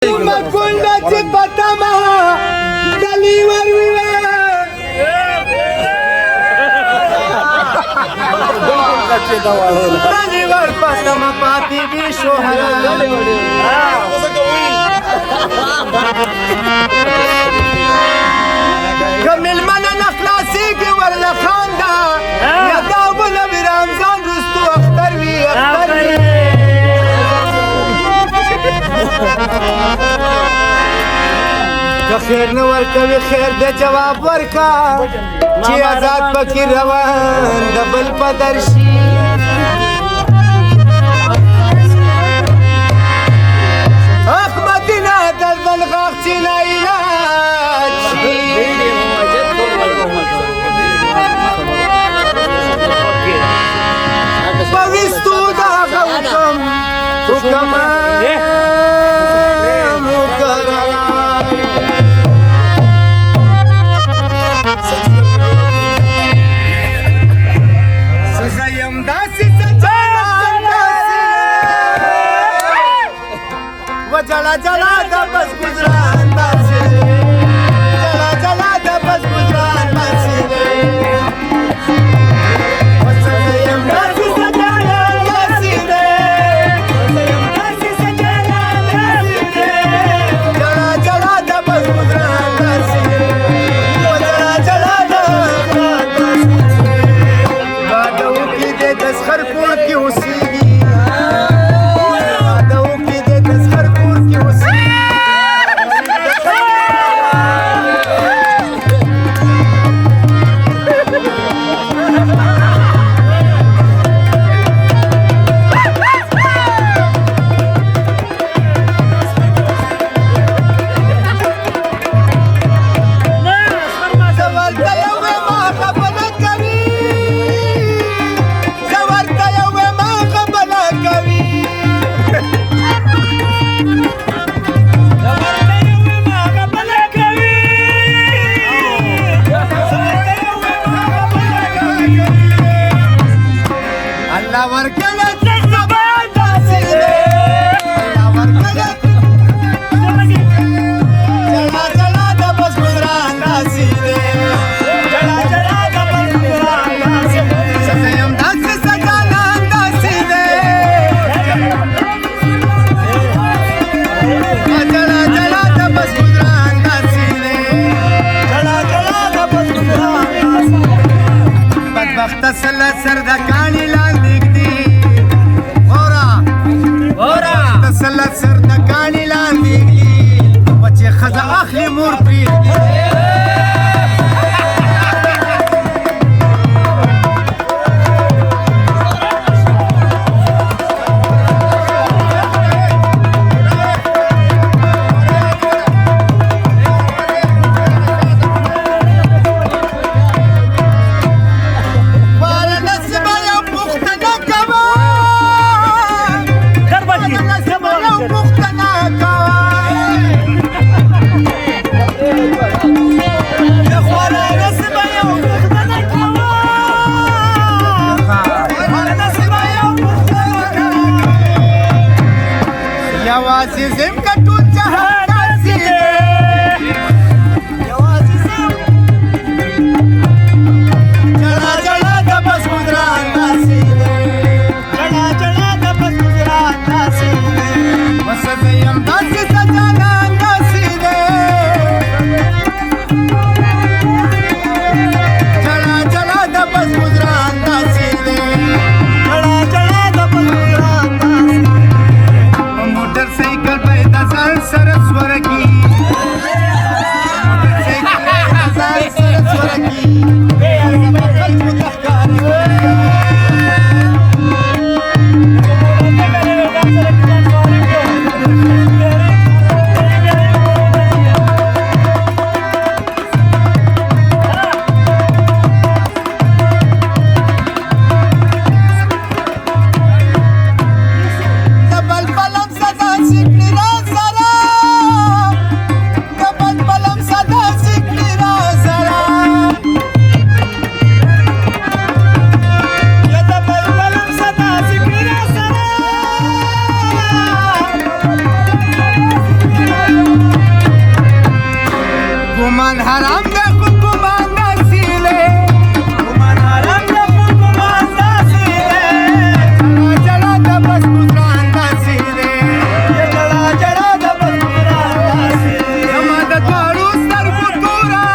कुंडाची पतमा Gulliver Gulliver पतमा पाती विश्वहरा गमिल मन नखलासी के वरला खानदा या गावल विरामजान रुस्तु अख्तर वी खैर न वर्कवी खैर दे जवाब वर्का ची आजाद पकी रवान दबल पदर्शी अखमदिना दलदल गाची नाइला पविस्तु दा गौतम हुकमा जला जला दबस गुजरान बासे जला जला दबस गुजरान बासे वसयम दासी सजाना दासी रे वसयम दासी सजाना दासी रे जला जला दबस गुजरान बासे जला जला दबस बादों की दे दस्खर पुर की उसीगी सरदकानी लाल दिखती ओरा तसल्लत सरदकानी लाल दिखती बच्चे खजा आखिरी मूर प्रीत Azizim katun jahan azizim Azizim Jala jala dabas gudran azizim Jala jala dabas gudran azizim Wasadayam dasi sajana azizim Jala jala dabas gudran azizim Jala jala dabas gudran azizim motorcycle पे दसाल सरस्वर की ګمان حرام ده خو ګمان داسې دی ګمان حرام ده خو ګمان داسې دی جړه ده بس ګزران داسې دی جړه جړه ده بس ګزران داسې دی زما د دواړو سترګو توره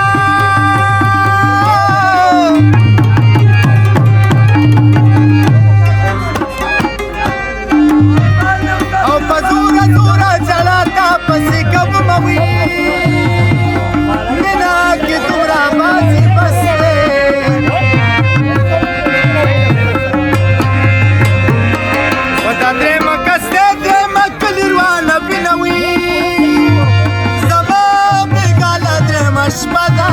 او په زوره زوره جړه تا پسې کب موي مینا کې دومره بازي بس دی و دا درېیمه کس دی درېیمه کلي روانه بینوي زما بېګاله درېیمه شپه ده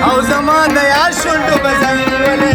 او زما د یار شونډو به زنګ ویلی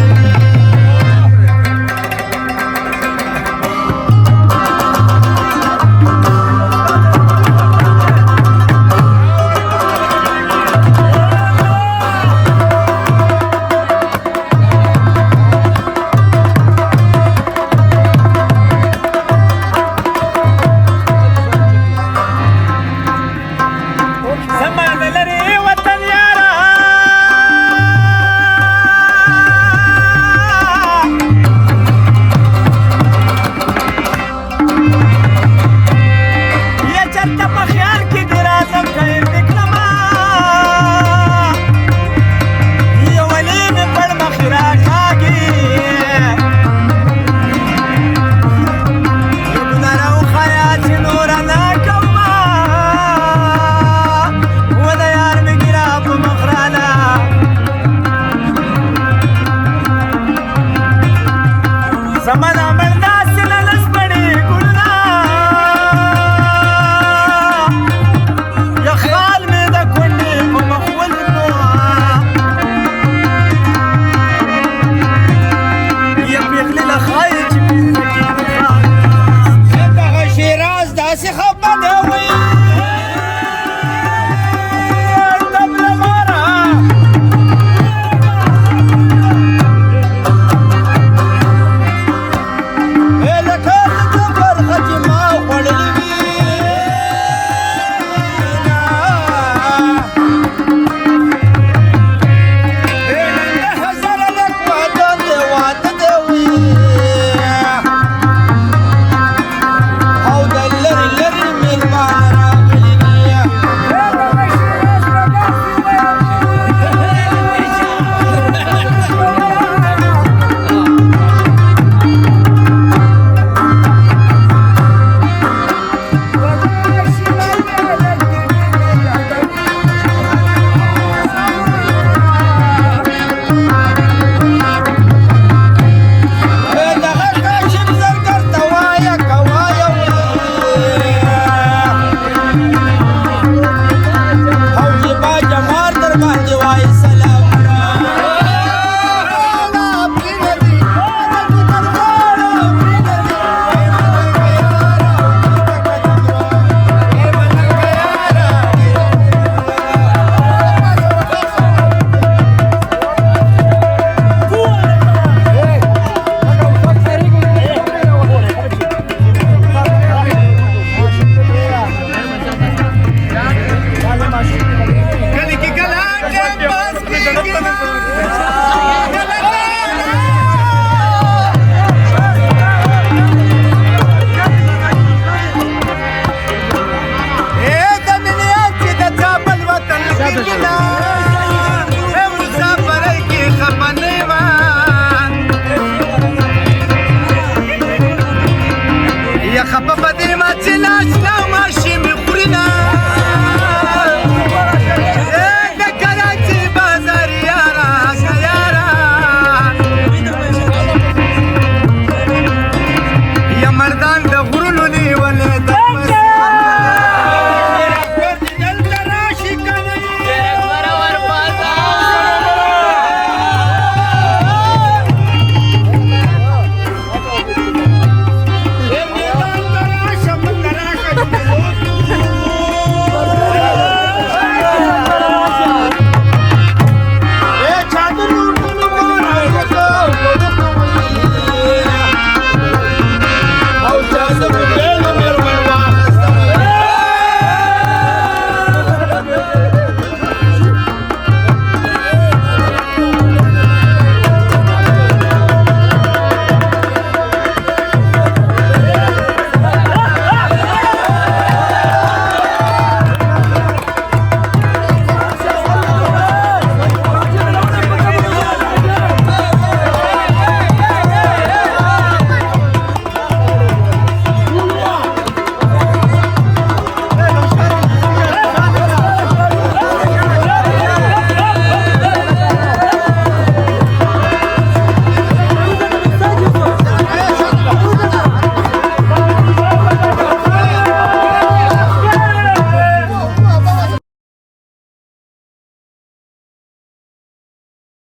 مردان د غرونو نیولې ده